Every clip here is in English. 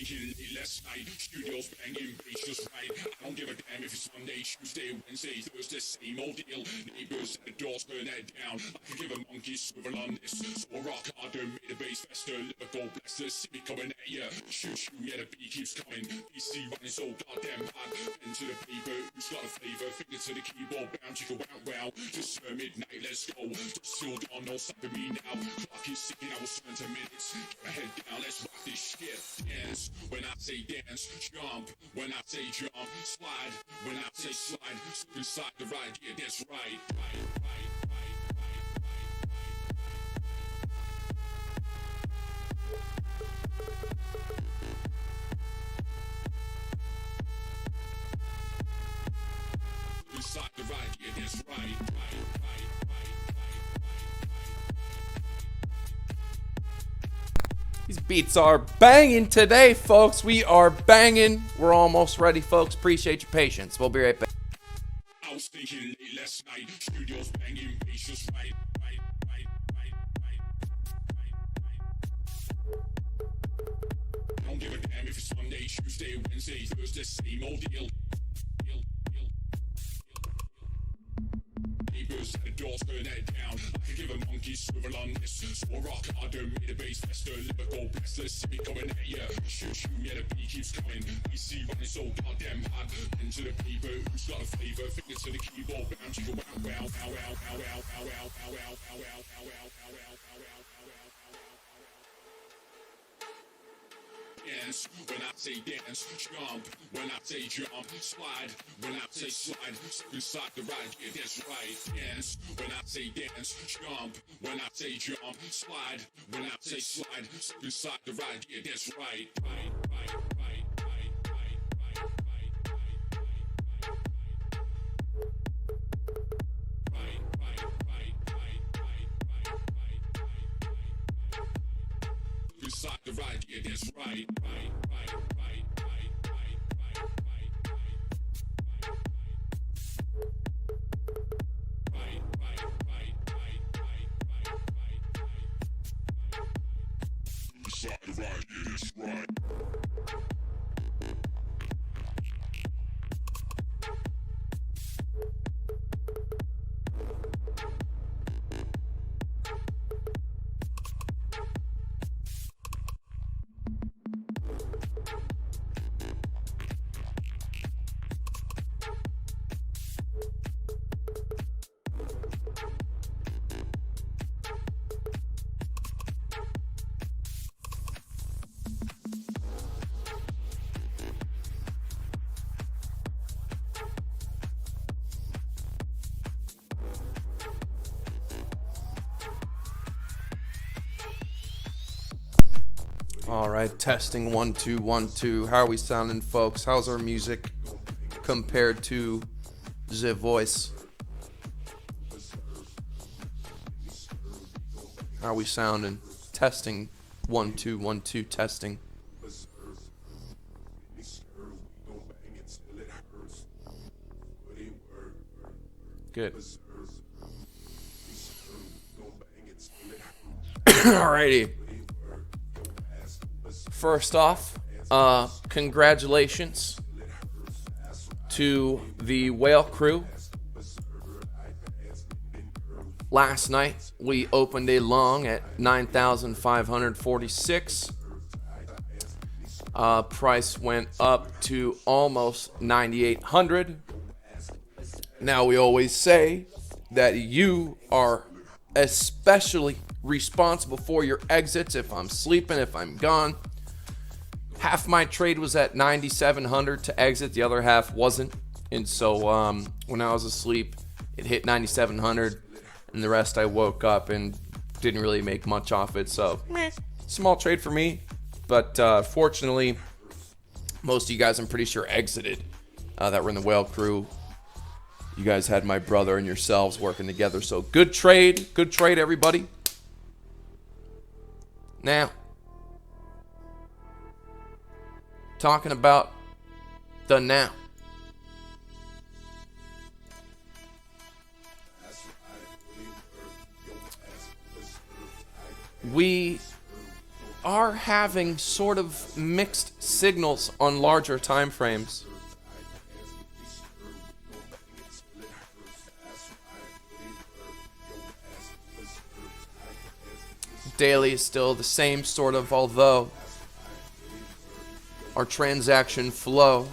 thinking late last night. Studios banging, bass just right. I don't give a damn if it's Monday, Tuesday, Wednesday, Thursday, same old deal. Neighbors at the doors burn that down. I can give a monkey swivel on this. So I rock harder, made the bass faster. Liverpool blasters, see me coming at ya. Shoot, yeah, the beat keeps coming. DC running so goddamn hard. Into the paper, who's got a flavor? Finger to the keyboard, bound, chicka wow. Just midnight, let's go. Just till dawn, no stopping me now. Clock is ticking, I was 20 minutes. Get my head down, let's rock this shit. Dance, when I say dance, jump. When I say jump, slide. When I say slide, slip inside the ride. Yeah, that's right. Inside the ride. Yeah, that's right. These beats are banging today, folks. We are banging. We're almost ready, folks. Appreciate your patience. We'll be right back. I was thinking late last night. Studios banging, bass just right. Don't give a damn if it's Monday, Tuesday, Wednesday, Thursday, same old deal. Neighbors at the doors burn that down. I can give a monkey swivel on this. So I rock harder, made the bass faster. Liverpool blasters, see me coming at ya. Shoot, yeah, the beat keeps coming. DC running so goddamn hard. Into the paper, who's got a flavor? Finger to the keyboard, bound, chicka wow. Dance, when I say dance, jump. When I say jump, slide. When I say slide, slip inside the ride. Yeah, that's right. Dance, when I say dance, jump. When I say jump, slide. When I say slide, slip inside the ride. Yeah, that's right. Inside the ride, yeah, that's right. Inside the ride, yeah, that's right. All right, testing 1 2 1 2. How are we sounding, folks? How's our music compared to the voice? How are we sounding? Testing 1 2 1 2. Testing. Good. Alrighty. First off, congratulations to the Whale crew. Last night, we opened a long at 9,546. Price went up to almost 9,800. Now, we always say that you are especially responsible for your exits. If I'm sleeping, if I'm gone. Half my trade was at 9,700 to exit. The other half wasn't. And so when I was asleep, it hit 9,700. And the rest I woke up and didn't really make much off it. So, small trade for me. But fortunately, most of you guys, I'm pretty sure, exited that were in the Whale crew. You guys had my brother and yourselves working together. So, good trade. Good trade, everybody. Now, talking about the now. We are having sort of mixed signals on larger time frames. Daily is still the same sort of, although our transaction flow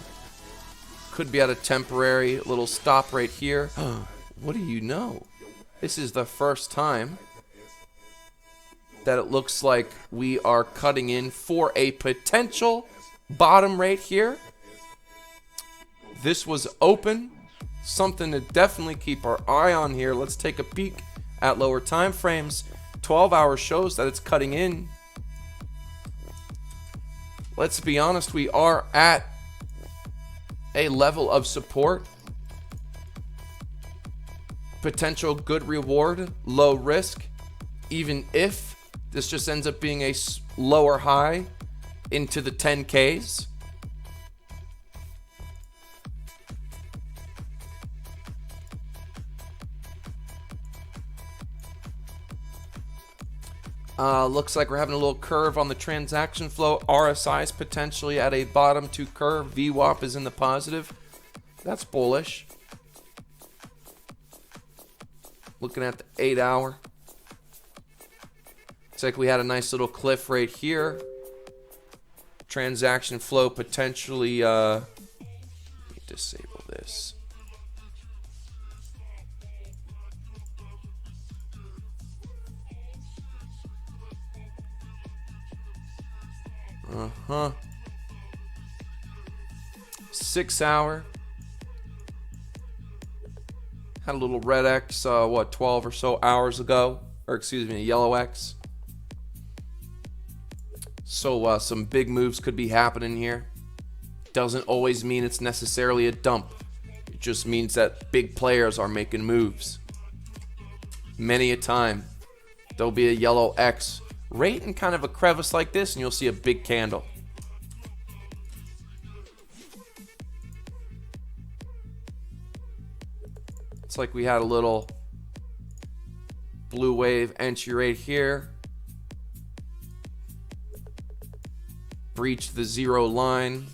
could be at a temporary little stop right here. What do you know? This is the first time that it looks like we are cutting in for a potential bottom right here. This was open. Something to definitely keep our eye on here. Let's take a peek at lower time frames. 12 hours shows that it's cutting in. Let's be honest, we are at a level of support. Potential good reward, low risk. Even if this just ends up being a lower high into the 10Ks. Looks like we're having a little curve on the transaction flow. RSI is potentially at a bottom 2 curve. VWAP is in the positive. That's bullish. Looking at the 8 hour. Looks like we had a nice little cliff right here. Transaction flow potentially, let me disable this. Uh-huh. 6 hour. Had a little red X, 12 or so hours ago. Or excuse me, a yellow X. So some big moves could be happening here. Doesn't always mean it's necessarily a dump. It just means that big players are making moves. Many a time, there'll be a yellow X right in kind of a crevice like this, and you'll see a big candle. It's like we had a little blue wave entry right here. Breached the 0 line.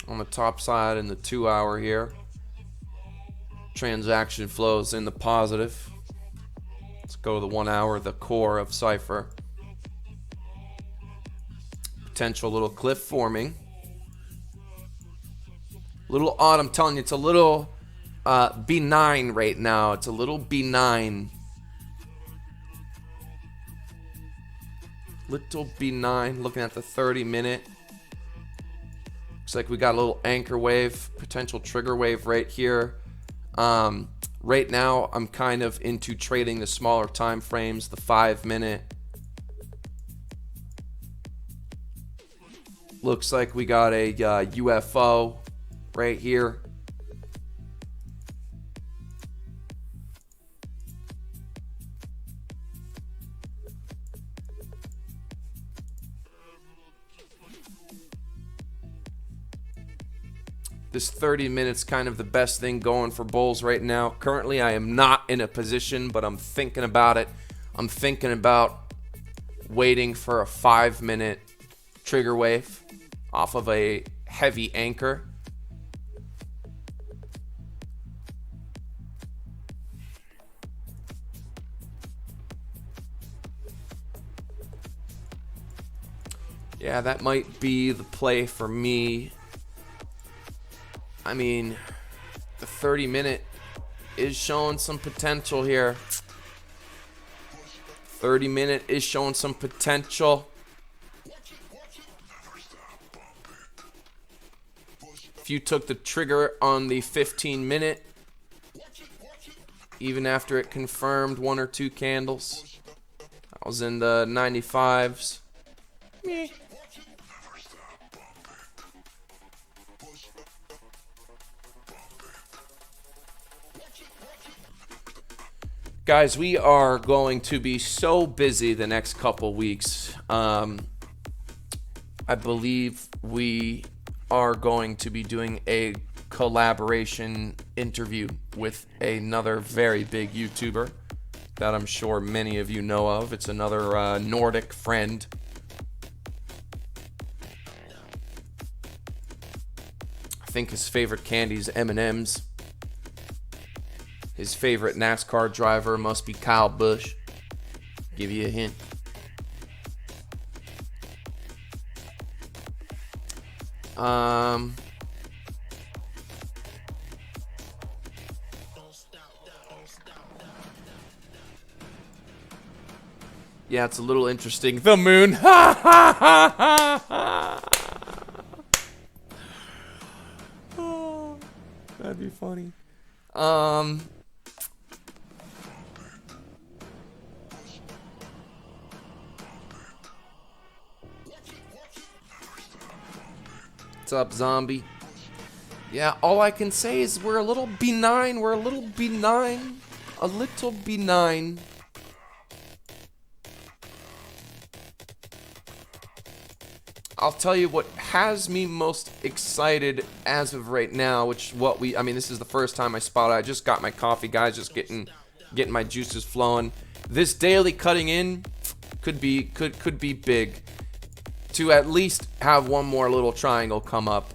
On the top side in the 2 hour here. Transaction flows in the positive. Let's go to the 1 hour, the core of Cipher. Potential little cliff forming. Little odd, I'm telling you, it's a little benign right now. It's a little benign. Little benign. Looking at the 30-minute. Looks like we got a little anchor wave, potential trigger wave right here. Right now, I'm kind of into trading the smaller time frames, the 5-minute. Looks like we got a UFO right here. This 30 minutes kind of the best thing going for bulls right now. Currently, I am not in a position, but I'm thinking about it. I'm thinking about waiting for a 5-minute trigger wave off of a heavy anchor. Yeah, that might be the play for me. I mean, the 30-minute is showing some potential here. 30-minute is showing some potential. If you took the trigger on the 15-minute, even after it confirmed 1 or 2 candles, I was in the 95s. Meh. Guys, we are going to be so busy the next couple weeks. I believe we are going to be doing a collaboration interview with another very big YouTuber that I'm sure many of you know of. It's another Nordic friend. I think his favorite candy is M&M's. His favorite NASCAR driver must be Kyle Busch. Give you a hint. Yeah, it's a little interesting. The moon. Ha ha ha ha ha. Oh, that'd be funny. What's up, zombie? Yeah, all I can say is we're a little benign. We're a little benign. A little benign. I'll tell you what has me most excited as of right now, I mean, this is the first time I spotted. I just got my coffee, guys, just getting my juices flowing. This daily cutting in could be big. To at least have one more little triangle come up.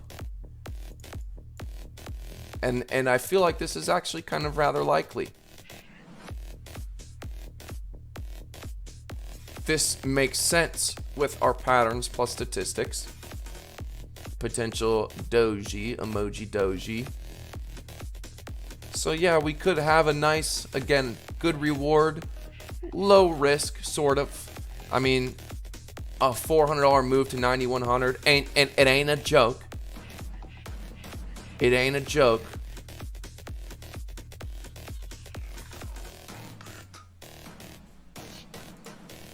And I feel like this is actually kind of rather likely. This makes sense with our patterns plus statistics. Potential emoji doji. So yeah, we could have a nice, again, good reward, low risk, sort of. I mean, a $400 move to 9,100 it ain't a joke. It ain't a joke.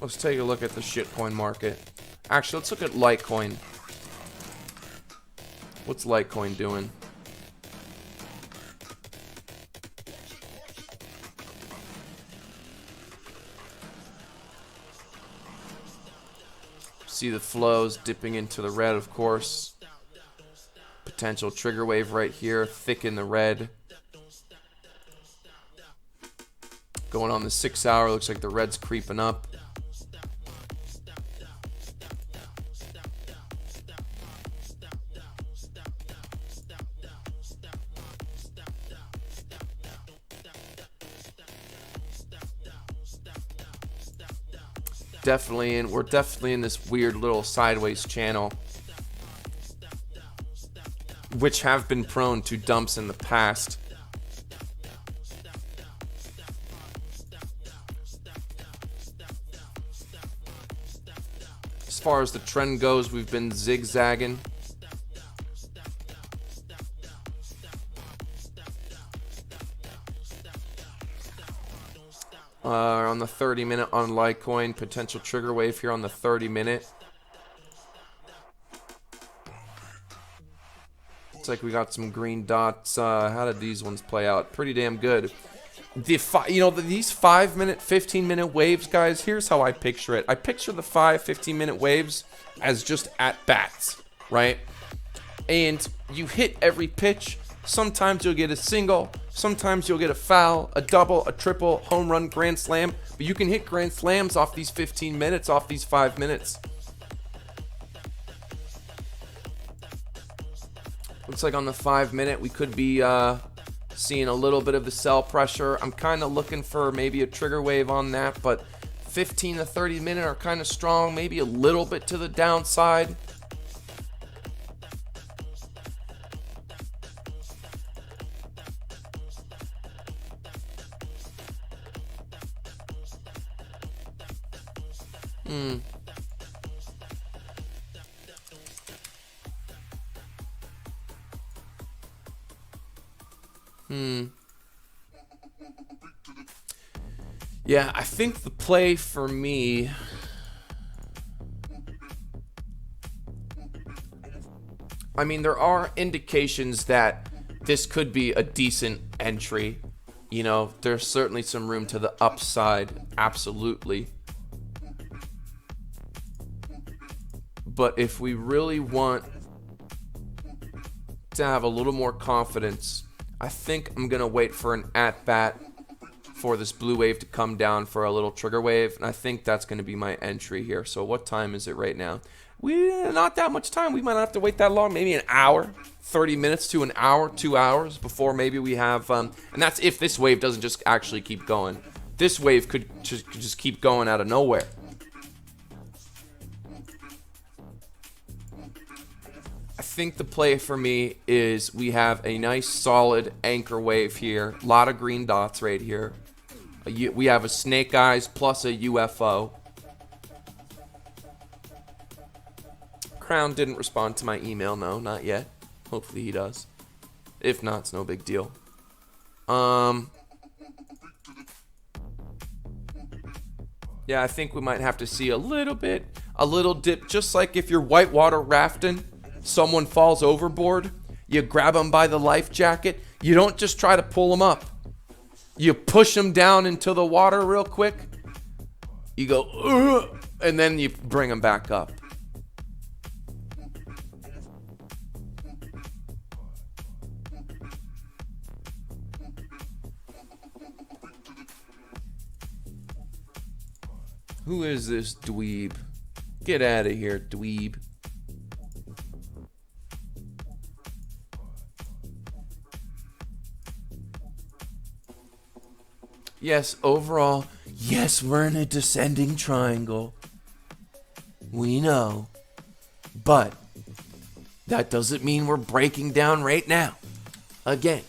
Let's take a look at the shitcoin market. Actually, let's look at Litecoin. What's Litecoin doing? See the flows dipping into the red, of course. Potential trigger wave right here, thick in the red. Going on the 6 hour, looks like the red's creeping up. We're definitely in this weird little sideways channel, which have been prone to dumps in the past. As far as the trend goes, we've been zigzagging. On the 30-minute on Litecoin, potential trigger wave here on the 30-minute. Looks like we got some green dots. How did these ones play out? Pretty damn good. These 5-minute, 15-minute waves, guys, here's how I picture it. I picture the 15-minute waves as just at-bats, right? And you hit every pitch. Sometimes you'll get a single, sometimes you'll get a foul, a double, a triple, home run, grand slam. But you can hit grand slams off these 15 minutes, off these 5 minutes. Looks like on the 5-minute, we could be seeing a little bit of the sell pressure. I'm kind of looking for maybe a trigger wave on that, but 15 to 30 minute are kind of strong, maybe a little bit to the downside. Yeah, I think the play for me, I mean, there are indications that this could be a decent entry. you know, there's certainly some room to the upside, absolutely. But if we really want to have a little more confidence, I think I'm going to wait for an at-bat for this blue wave to come down for a little trigger wave, and I think that's going to be my entry here. So what time is it right now? Not that much time. We might not have to wait that long, maybe an hour, 30 minutes to an hour, 2 hours before maybe we have, and that's if this wave doesn't just actually keep going. This wave could just keep going out of nowhere. I think the play for me is we have a nice solid anchor wave here. A lot of green dots right here. We have a snake eyes plus a UFO. Crown didn't respond to my email. No, not yet. Hopefully he does. If not, it's no big deal. Yeah, I think we might have to see a little dip, just like if you're whitewater rafting, someone falls overboard, you grab them by the life jacket, you don't just try to pull them up. You push them down into the water real quick, you go, ugh, and then you bring them back up. Who is this dweeb? Get out of here, dweeb. Yes, overall, yes, we're in a descending triangle. We know. But that doesn't mean we're breaking down right now. Again,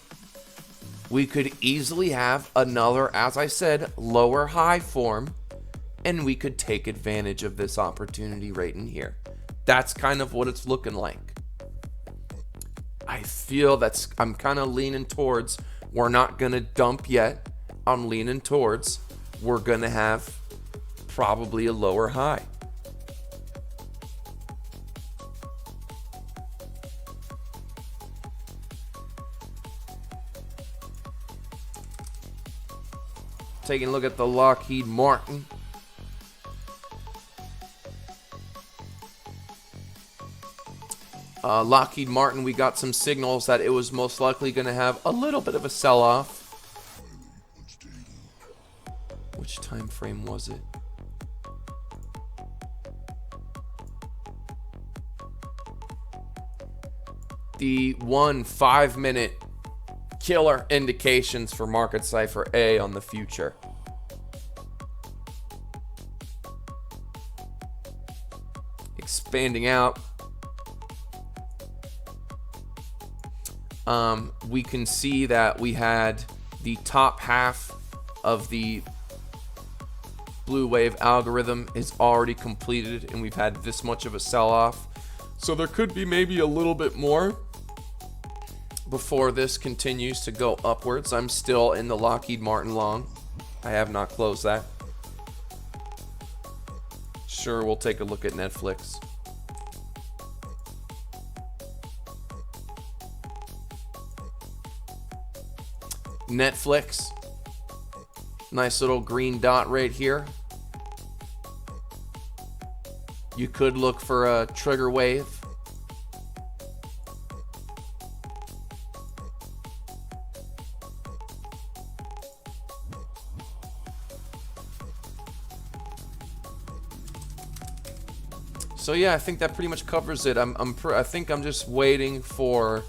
we could easily have another, as I said, lower high form, and we could take advantage of this opportunity right in here. That's kind of what it's looking like. I feel I'm kind of leaning towards we're not going to dump yet. I'm leaning towards we're going to have probably a lower high. Taking a look at the Lockheed Martin. Lockheed Martin, we got some signals that it was most likely going to have a little bit of a sell-off. Which time frame was it? The 5-minute killer indications for market cipher A on the future. Expanding out. We can see that we had the top half of the blue wave algorithm is already completed, and we've had this much of a sell-off. So there could be maybe a little bit more before this continues to go upwards. I'm still in the Lockheed Martin long. I have not closed that. Sure, we'll take a look at Netflix. Netflix. Nice little green dot right here. You could look for a trigger wave. So yeah, I think that pretty much covers it. I think I'm just waiting for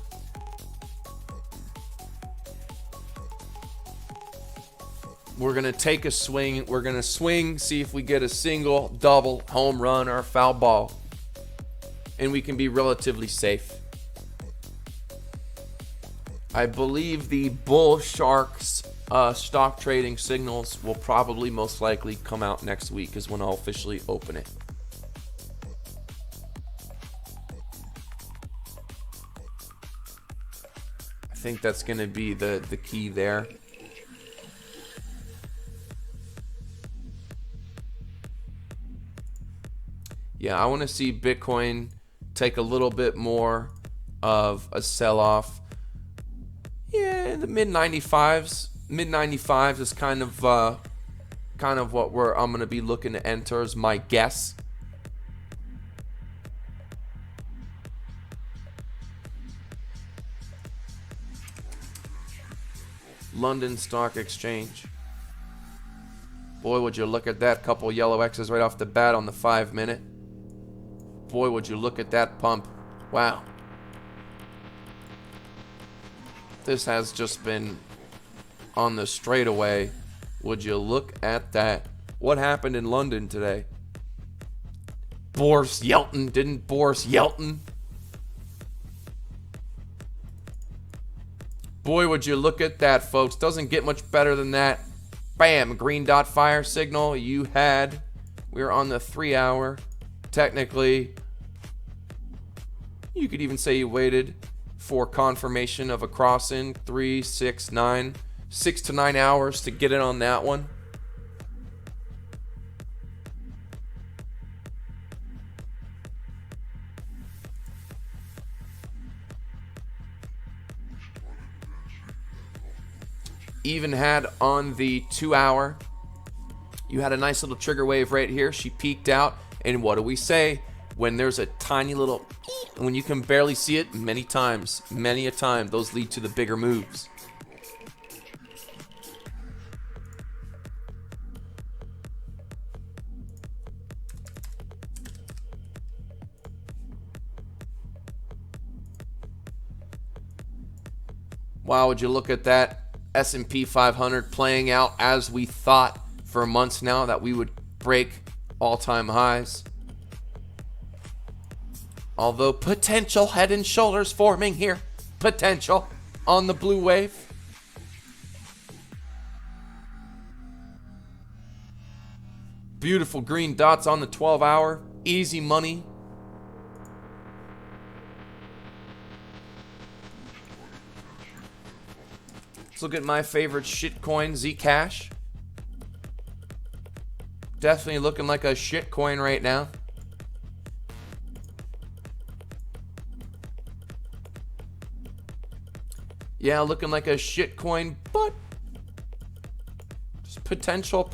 we're going to take a swing. We're going to swing, see if we get a single, double, home run, or foul ball. And we can be relatively safe. I believe the Bull Sharks stock trading signals will probably most likely come out next week is when I'll officially open it. I think that's going to be the key there. Yeah, I want to see Bitcoin take a little bit more of a sell-off. Yeah, in the mid-95s Mid 95s is kind of what I'm gonna be looking to enter is my guess. London Stock Exchange. Boy, would you look at that. Couple yellow X's right off the bat on the 5-minute. Boy, would you look at that pump. Wow. This has just been on the straightaway. Would you look at that? What happened in London today? Boris Yeltsin. Didn't Boris Yeltsin? Boy, would you look at that, folks. Doesn't get much better than that. Bam, green dot fire signal you had. We're on the 3-hour. Technically, you could even say you waited for confirmation of a crossing. 3, 6, 9. 6 to 9 hours to get it on that one. Even had on the 2-hour, you had a nice little trigger wave right here. She peaked out, and what do we say when there's a tiny little, when you can barely see it? Many a time, those lead to the bigger moves. Wow, would you look at that? S&P 500 playing out as we thought for months now that we would break all-time highs. Although potential head and shoulders forming here. Potential on the blue wave. Beautiful green dots on the 12-hour. Easy money. Let's look at my favorite shitcoin, Zcash. Definitely looking like a shitcoin right now. Yeah, looking like a shitcoin, but just potential.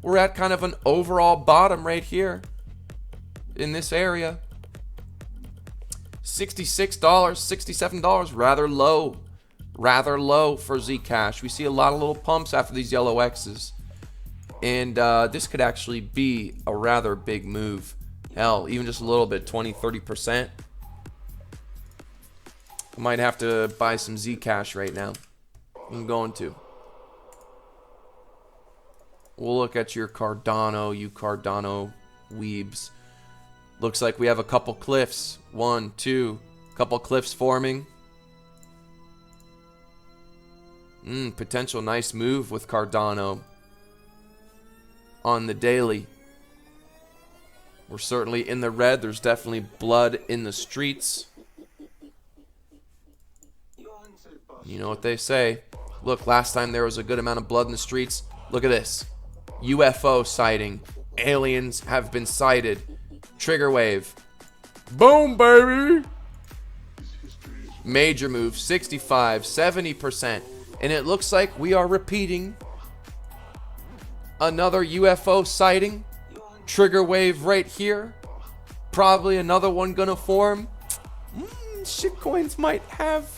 We're at kind of an overall bottom right here in this area. $66, $67, rather low for Zcash. We see a lot of little pumps after these yellow X's. And this could actually be a rather big move. Hell, even just a little bit, 20, 30%. I might have to buy some Zcash right now. I'm going to. We'll look at your Cardano, you Cardano weebs. Looks like we have a couple cliffs. 1, 2, couple cliffs forming. Potential nice move with Cardano on the daily. We're certainly in the red. There's definitely blood in the streets. You know what they say. Look, last time there was a good amount of blood in the streets. Look at this. UFO sighting. Aliens have been sighted. Trigger wave. Boom, baby. Major move. 65, 70%. And it looks like we are repeating another UFO sighting. Trigger wave right here. Probably another one gonna form. Shitcoins might have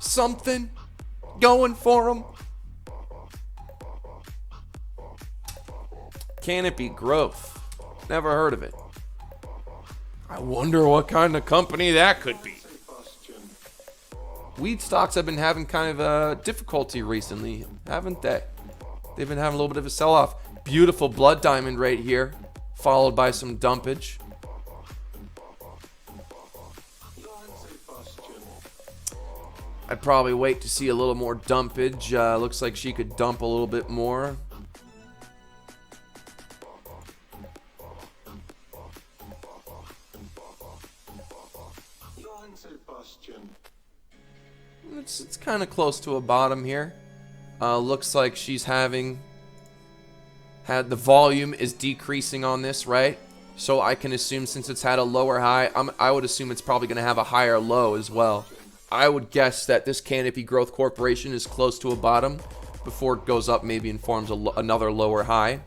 something going for them. Can it be growth? Never heard of it. I wonder what kind of company that could be. Weed stocks have been having kind of a difficulty recently, haven't they? They've been having a little bit of a sell-off. Beautiful blood diamond right here, followed by some dumpage. I'd probably wait to see a little more dumpage. Looks like she could dump a little bit more. It's kind of close to a bottom here. Looks like she's the volume is decreasing on this, right? So I can assume since it's had a lower high, I would assume it's probably going to have a higher low as well. I would guess that this Canopy Growth Corporation is close to a bottom before it goes up, maybe and forms another lower high.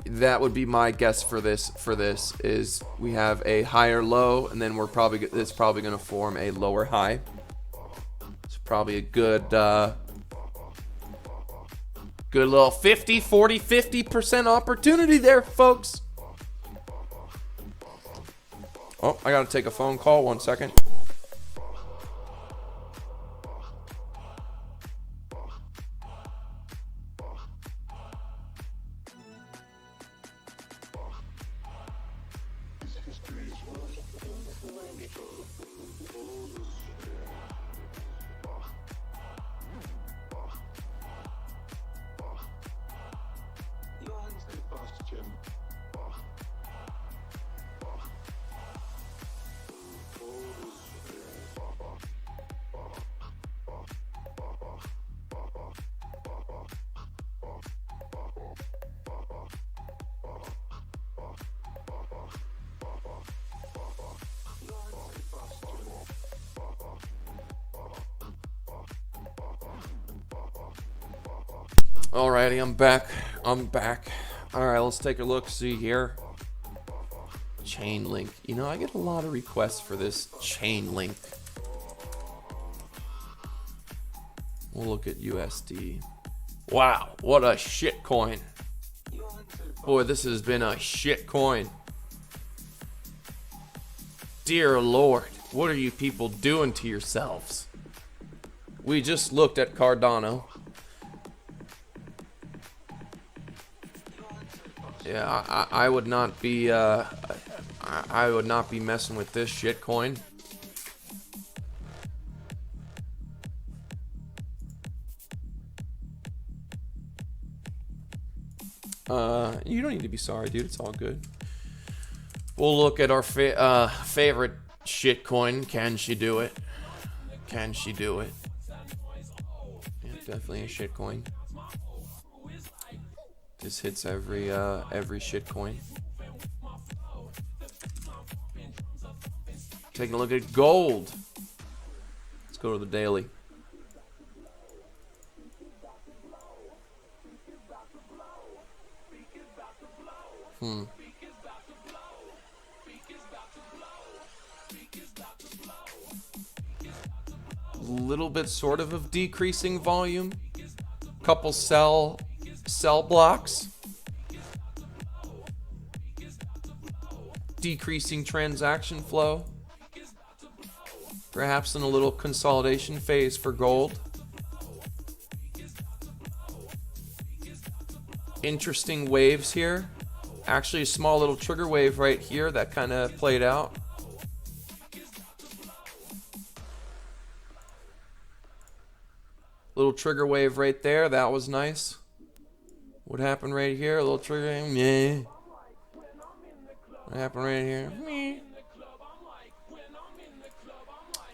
That would be my guess for this. Is we have a higher low, and then it's probably going to form a lower high. It's probably a good little 50, 40, 50% opportunity there, folks. Oh, I got to take a phone call. 1 second. Alrighty, I'm back. Alright, let's take a look, see here. Chain link. You know, I get a lot of requests for this chain link. We'll look at USD. Wow, what a shit coin. Boy, this has been a shit coin. Dear Lord, what are you people doing to yourselves? We just looked at Cardano. Yeah, I would not be I would not be messing with this shit coin. You don't need to be sorry, dude. It's all good. We'll look at our favorite shit coin. Can she do it? Can she do it? Yeah, definitely a shit coin. This hits every shit coin. Taking a look at gold. Let's go to the daily. Little bit sort of decreasing volume. Couple sell blocks. Decreasing transaction flow. Perhaps in a little consolidation phase for gold. Interesting waves here. Actually a small little trigger wave right here that kind of played out. Little trigger wave right there. That was nice. What happened right here? A little trigger. Yeah. What happened right here? Meh.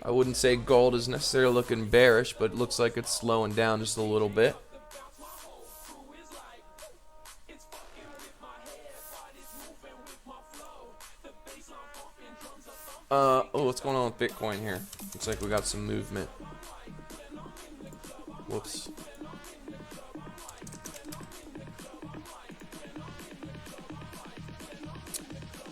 I wouldn't say gold is necessarily looking bearish, but it looks like it's slowing down just a little bit. Oh, what's going on with Bitcoin here? Looks like we got some movement. Whoops.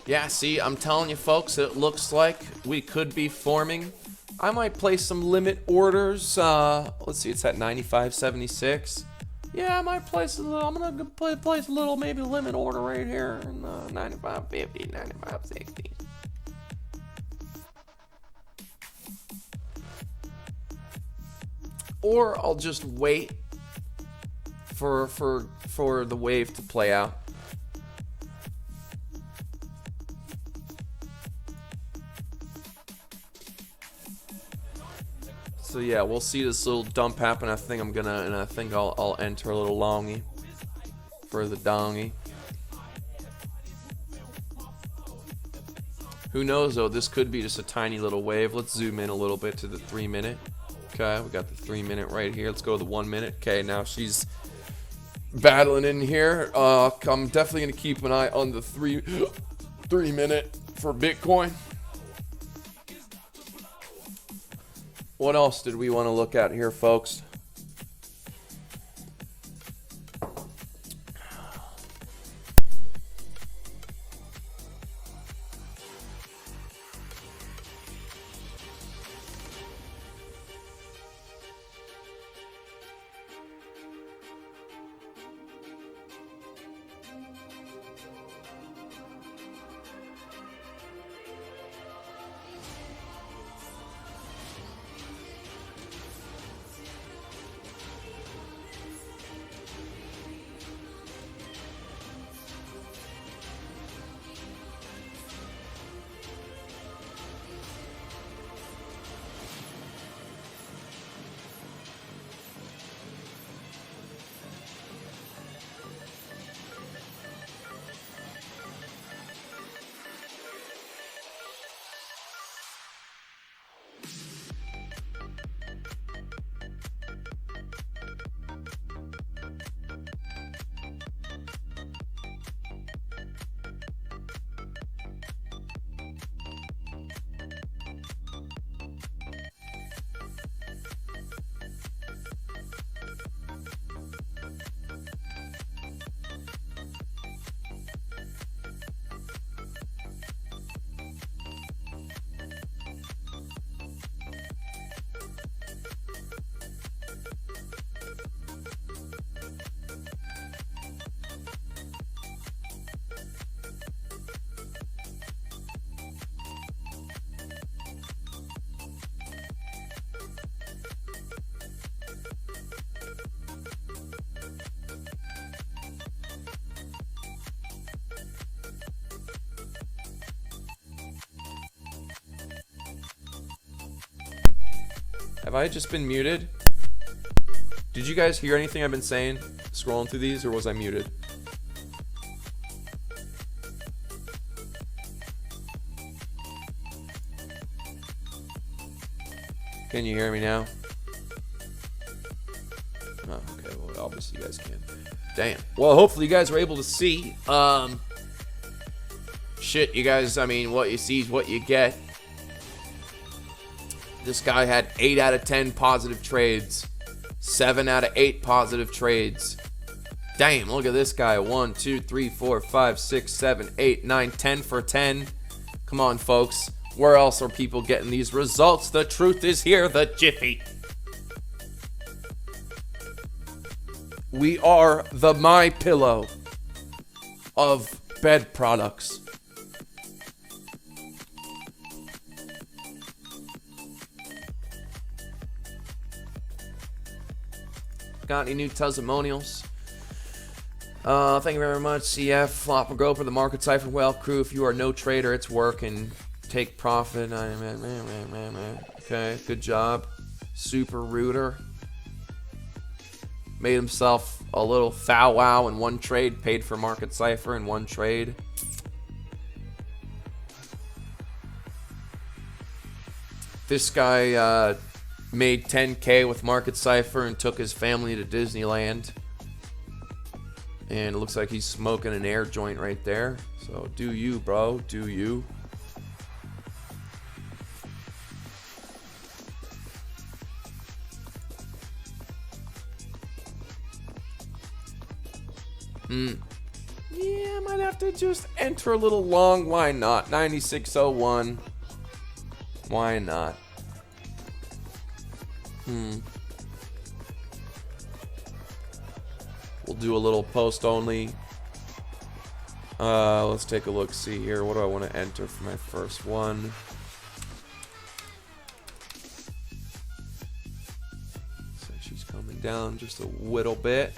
Yeah, see, I'm telling you folks, it looks like we could be forming. I might place some limit orders. Let's see, it's at 95.76. Yeah, I might place a little. I'm gonna place a little, maybe limit order right here in 95.50, 95.60. Or I'll just wait for the wave to play out. So yeah, we'll see this little dump happen. I think I'll enter a little longy for the dongy. Who knows though? This could be just a tiny little wave. Let's zoom in a little bit to the 3 minute. Okay, we got the 3 minute right here. Let's go to the 1 minute. Okay, now she's battling in here. I'm definitely gonna keep an eye on the 3-minute for Bitcoin. What else did we want to look at here, folks? Have I just been muted? Did you guys hear anything I've been saying scrolling through these, or was I muted? Can you hear me now? Oh, okay, well, obviously you guys can. Damn. Well, hopefully you guys were able to see. Shit, you guys, I mean, what you see is what you get. This guy had 8 out of 10 positive trades. 7 out of 8 positive trades. Damn, look at this guy. 1, 2, 3, 4, 5, 6, 7, 8, 9, 10 for 10. Come on, folks. Where else are people getting these results? The truth is here, the Jiffy. We are the My Pillow of bed products. Got any new testimonials? Thank you very much, CF, Flop and Groper, the Market Cipher, well, crew. If you are no trader, it's work and take profit. Okay, good job. Super Rooter made himself a little foul wow in one trade, paid for Market Cipher in one trade. This guy made 10K with Market Cipher and took his family to Disneyland. And it looks like he's smoking an air joint right there. So do you, bro. Do you. Yeah, I might have to just enter a little long. Why not? 9601. Why not? We'll do a little post only. Let's take a look, see here. What do I want to enter for my first one? So she's coming down just a little bit.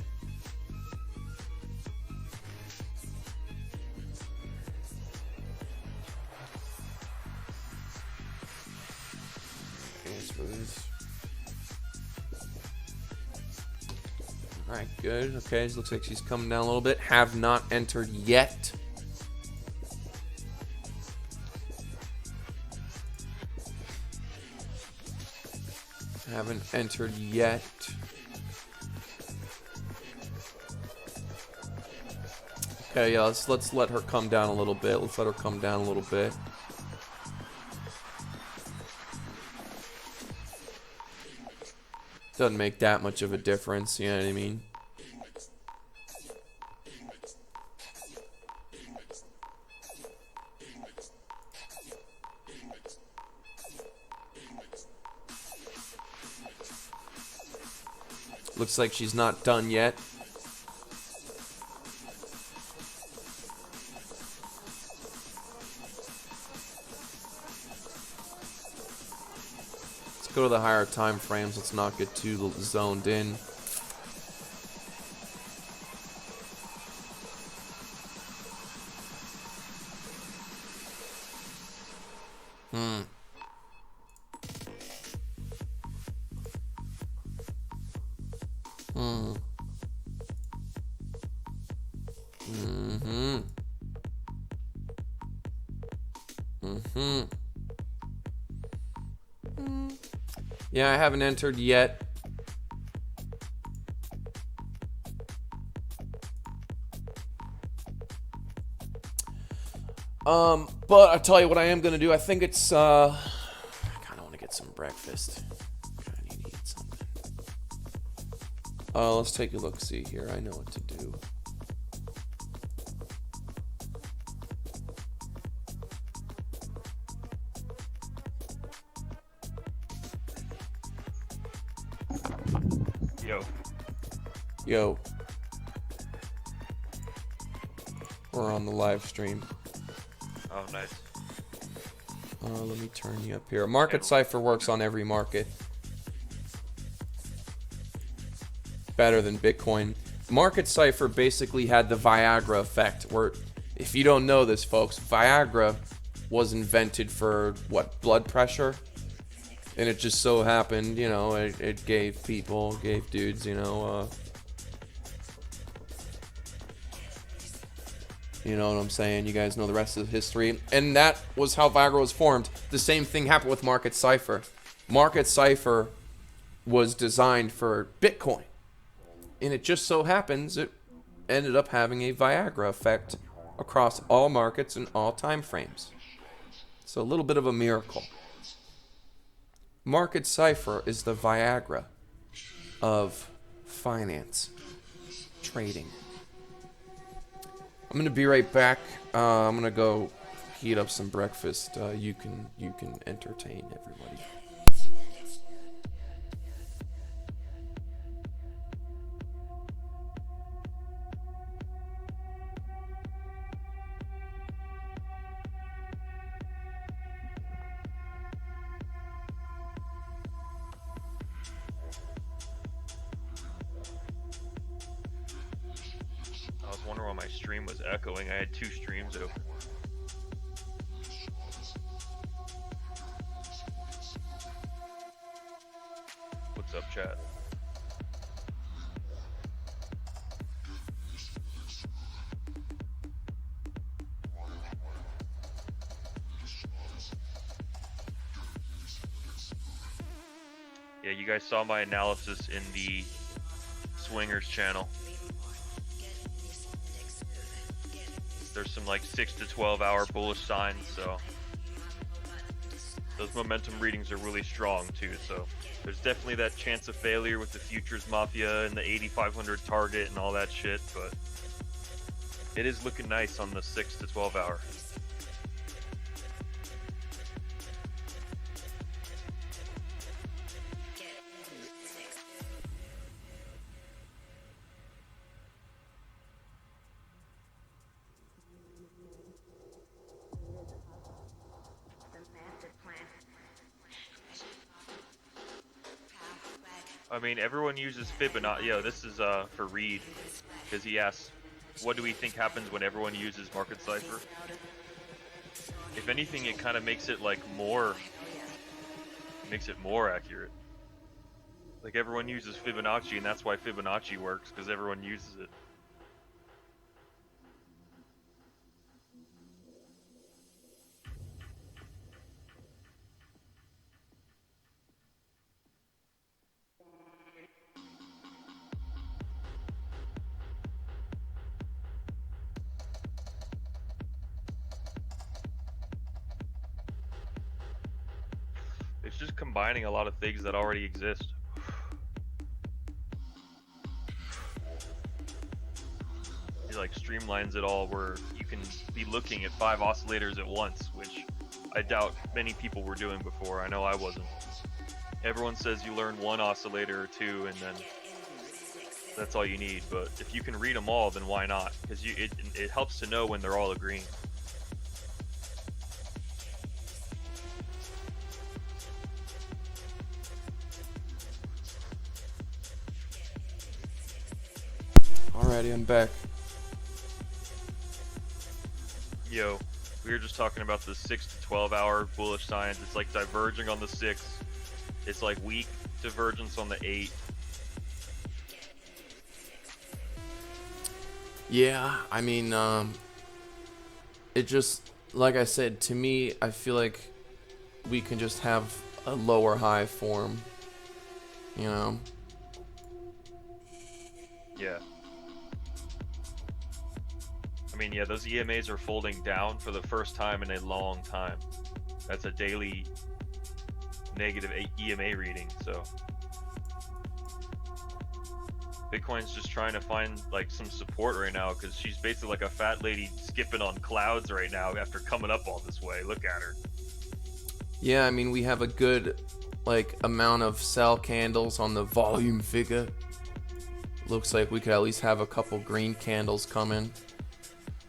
Alright, good. Okay, looks like she's coming down a little bit. Have not entered yet. Haven't entered yet. Yeah, let's let her come down a little bit. Let's let her come down a little bit. Doesn't make that much of a difference, you know what I mean? Looks like she's not done yet. Let's go to the higher time frames. Let's not get too zoned in. Yeah, I haven't entered yet. But I tell you what I am gonna do. I think it's I kind of want to get some breakfast. Kind of need to eat something. Let's take a look. See here. I know what to do. Yo. We're on the live stream. Oh, nice. Let me turn you up here. Market Cipher works on every market. Better than Bitcoin. Market Cipher basically had the Viagra effect, where, if you don't know this, folks, Viagra was invented for, what, blood pressure? And it just so happened, you know, it gave dudes, you know, you know what I'm saying? You guys know the rest of the history. And that was how Viagra was formed. The same thing happened with Market Cipher. Market Cipher was designed for Bitcoin. And it just so happens it ended up having a Viagra effect across all markets and all time frames. So a little bit of a miracle. Market Cipher is the Viagra of finance, trading. I'm gonna be right back. I'm gonna go heat up some breakfast. You can entertain everybody. I was wondering why my stream was echoing. I had 2 streams open. What's up, chat? Yeah, you guys saw my analysis in the Swingers channel. There's some like 6 to 12 hour bullish signs, so those momentum readings are really strong too. So there's definitely that chance of failure with the futures mafia and the 8,500 target and all that shit, but it is looking nice on the 6 to 12 hour. I mean, everyone uses Fibonacci. Yo, this is for Reed, because he asks, what do we think happens when everyone uses Market Cipher? If anything, it kind of makes it like more accurate. Like everyone uses Fibonacci, and that's why Fibonacci works, because everyone uses it. it's just combining a lot of things that already exist. It like streamlines it all where you can be looking at 5 oscillators at once, which I doubt many people were doing before. I know I wasn't. Everyone says you learn 1 oscillator or 2 and then that's all you need, but if you can read them all, then why not? Because it helps to know when they're all agreeing. Alrighty, I'm back. Yo, we were just talking about the 6 to 12 hour bullish signs. It's like diverging on the 6. It's like weak divergence on the 8. Yeah, I mean, it just, like I said, to me, I feel like we can just have a lower high form, you know? Yeah. I mean, yeah, those EMAs are folding down for the first time in a long time. That's a daily negative EMA reading, so Bitcoin's just trying to find like some support right now because she's basically like a fat lady skipping on clouds right now after coming up all this way. Look at her. Yeah, I mean, we have a good like amount of sell candles on the volume figure. Looks like we could at least have a couple green candles coming.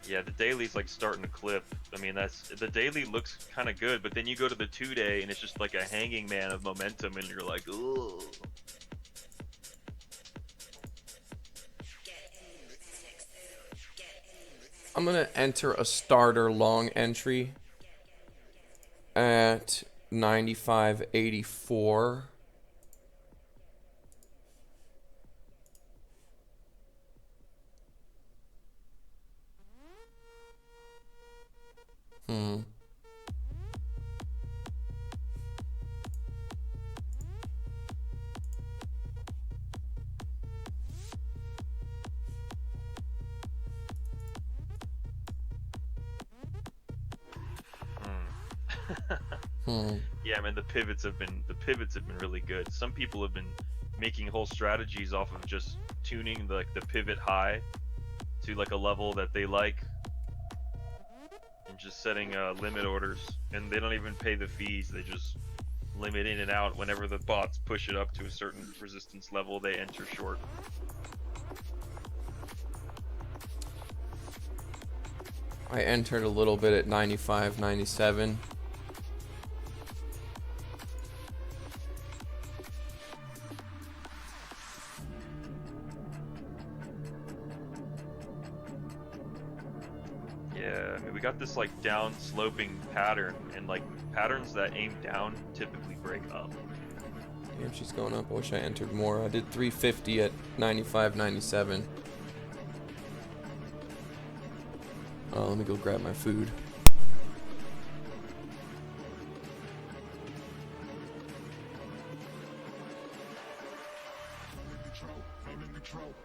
Yeah, the daily's like starting to clip. I mean, the daily looks kind of good, but then you go to the 2-day and it's just like a hanging man of momentum, and you're like, ooh. I'm gonna enter a starter long entry at 95.84. Yeah, man, the pivots have been really good. Some people have been making whole strategies off of just tuning the pivot high to like a level that they like, and just setting limit orders, and they don't even pay the fees. They just limit in and out. Whenever the bots push it up to a certain resistance level, they enter short. I entered a little bit at 95.97. Yeah, I mean, we got this like down sloping pattern, and like patterns that aim down typically break up. Damn, she's going up. I wish I entered more. I did 350 at 95.97. Let me go grab my food.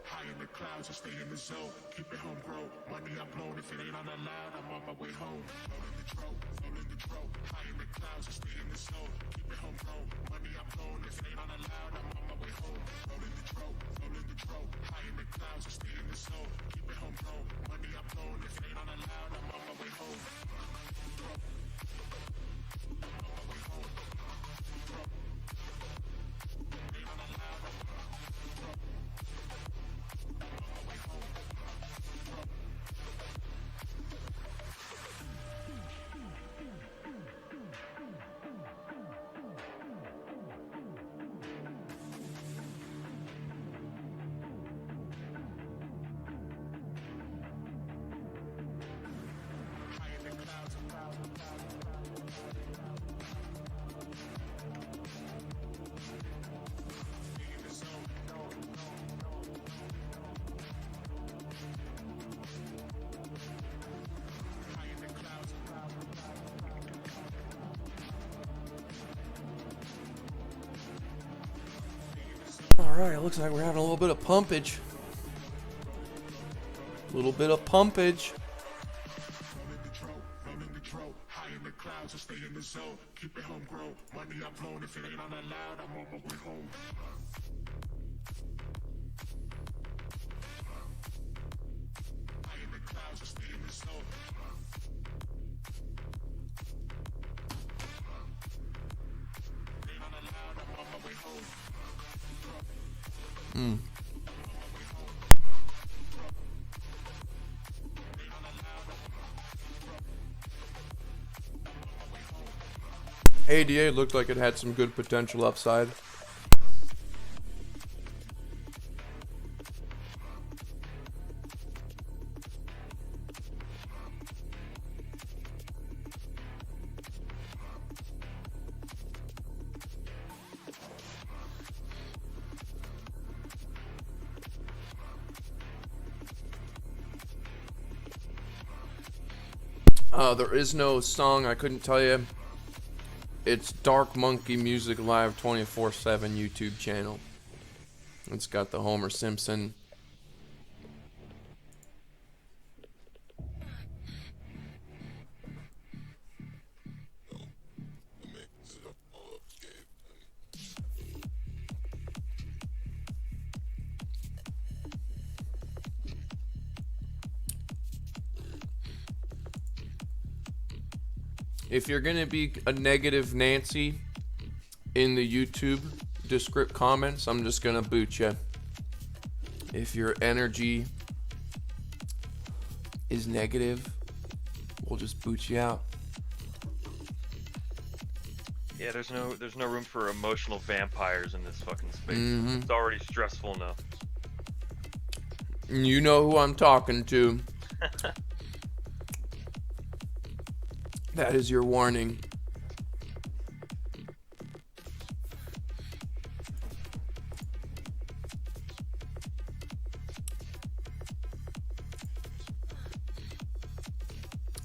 High in the clouds, I stay in the zone. Keep it home, grow. Money I'm blown. If it ain't on the line, I'm on my way home. Rolling the tro. High in the clouds, I stay in the zone. Keep it home, grow. Money I'm blown. If it ain't on the line, I'm on my way home. Rolling the tro. High in the clouds, I stay in the zone. Keep it home, grow. Money I'm blown. If it ain't on the line, I'm on my way home. Alright, looks like we're having a little bit of pumpage. A little bit of pumpage. High in the clouds, I stay in the zone. Keep it ADA looked like it had some good potential upside. There is no song, I couldn't tell you. It's Dark Monkey Music Live 24/7 YouTube channel. It's got the Homer Simpson. If you're gonna be a negative Nancy in the YouTube descript comments, I'm just gonna boot you. If your energy is negative, we'll just boot you out. Yeah, there's no room for emotional vampires in this fucking space. Mm-hmm. It's already stressful enough. You know who I'm talking to. That is your warning.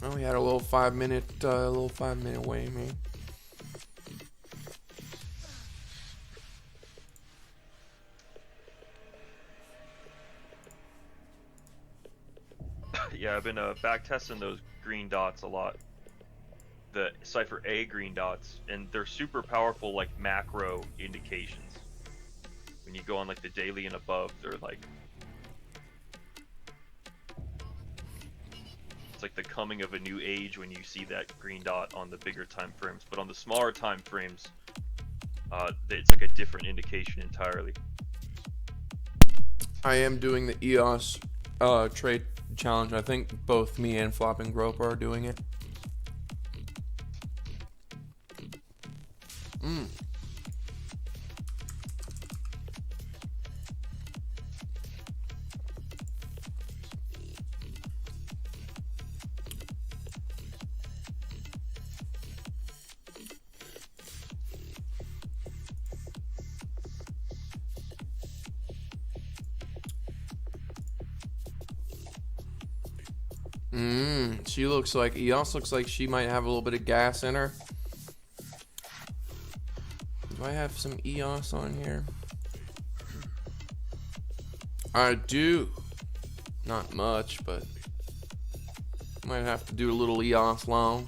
Oh, we had a little 5 minute wait, man. Yeah, I've been back testing those green dots a lot. The Cipher A green dots, and they're super powerful, like macro indications. When you go on like the daily and above, they're like, it's like the coming of a new age when you see that green dot on the bigger time frames. But on the smaller time frames, it's like a different indication entirely. I am doing the EOS trade challenge. I think both me and Flopping Groper are doing it. She looks like, EOS looks like she might have a little bit of gas in her. Do I have some EOS on here? I do. Not much, but might have to do a little EOS long.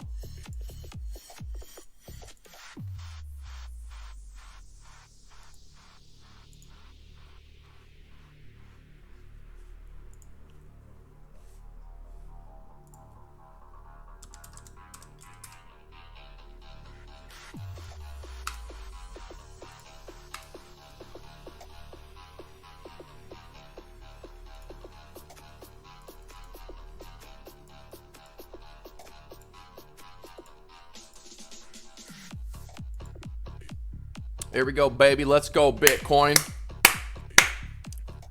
Here we go, baby. Let's go, Bitcoin.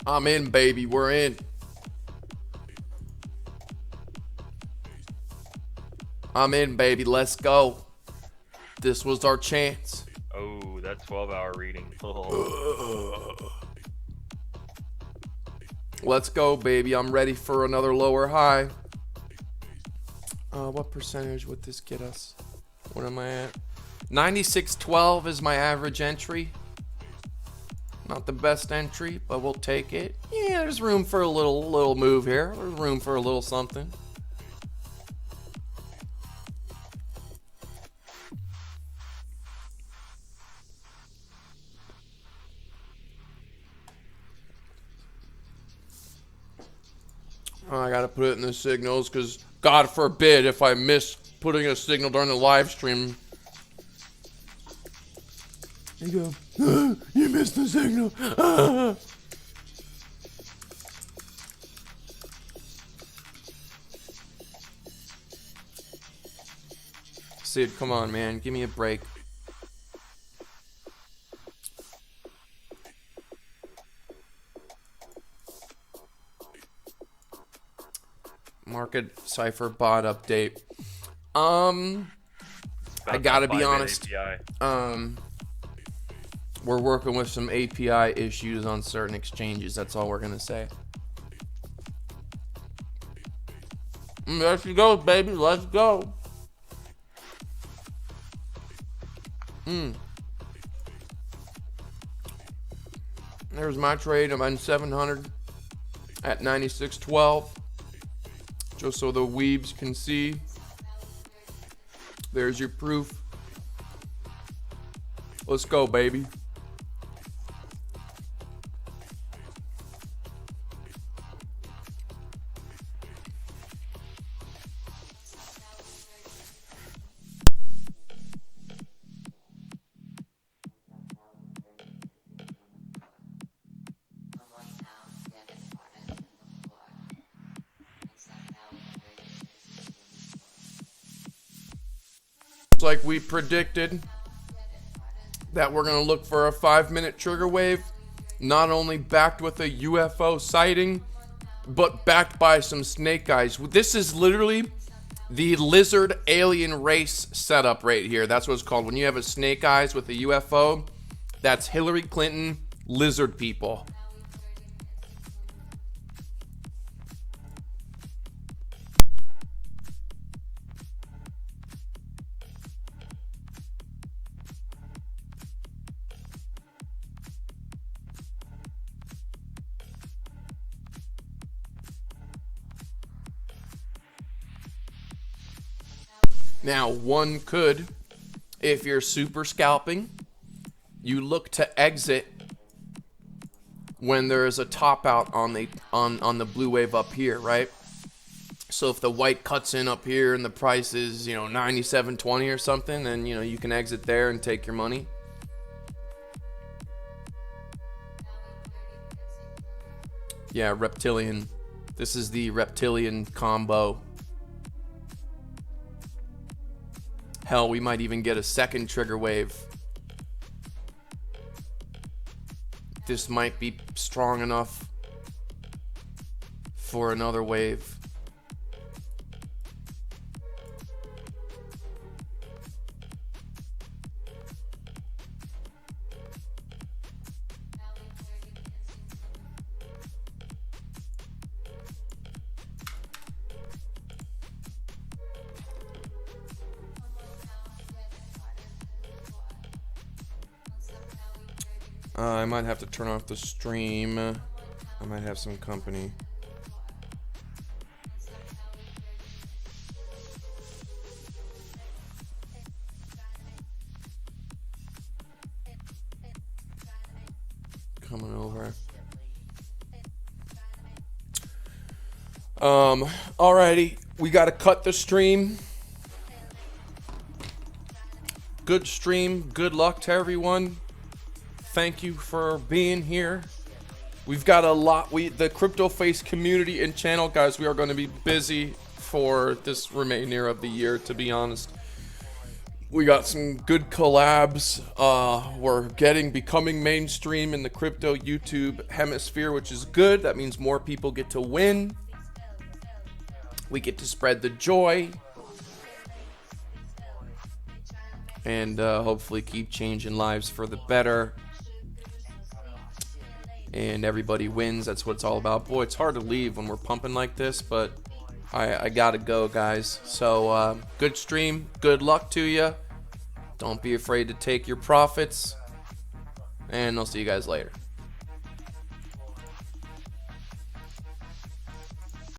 I'm in, baby. We're in. I'm in, baby. Let's go. This was our chance. Oh, that 12-hour reading. Oh. Let's go, baby. I'm ready for another lower high. What percentage would this get us? What am I at? 96.12 is my average entry. Not the best entry, but we'll take it. Yeah, there's room for a little move here. There's room for a little something. Oh, I gotta put it in the signals because God forbid if I miss putting a signal during the live stream. You go, you missed the signal. Sid, come on, man. Give me a break. Market Cipher bot update. I gotta be honest. API. We're working with some API issues on certain exchanges. That's all we're gonna say. There she goes, baby. Let's go. There's my trade. I'm on 700 at 96.12. Just so the weebs can see. There's your proof. Let's go, baby. Like we predicted that we're gonna look for a 5-minute trigger wave, not only backed with a UFO sighting, but backed by some snake eyes. This is literally the lizard alien race setup right here. That's what it's called. When you have a snake eyes with a UFO, that's Hillary Clinton lizard people. Now, one could, if you're super scalping, you look to exit when there is a top out on the blue wave up here, right? So if the white cuts in up here and the price is, 97.20 or something, then you can exit there and take your money. Yeah, reptilian. This is the reptilian combo. Hell, we might even get a second trigger wave. This might be strong enough for another wave. I might have to turn off the stream. I might have some company. Coming over. Alrighty. We gotta cut the stream. Good stream. Good luck to everyone. Thank you for being here. We've got a lot. The Crypto Face community and channel, guys, we are going to be busy for this remainder of the year, to be honest. We got some good collabs. We're becoming mainstream in the crypto YouTube hemisphere, which is good. That means more people get to win. We get to spread the joy. And hopefully keep changing lives for the better. And everybody wins. That's what it's all about. Boy, it's hard to leave when we're pumping like this, but I gotta go, guys. So good stream. Good luck to you. Don't be afraid to take your profits. And I'll see you guys later.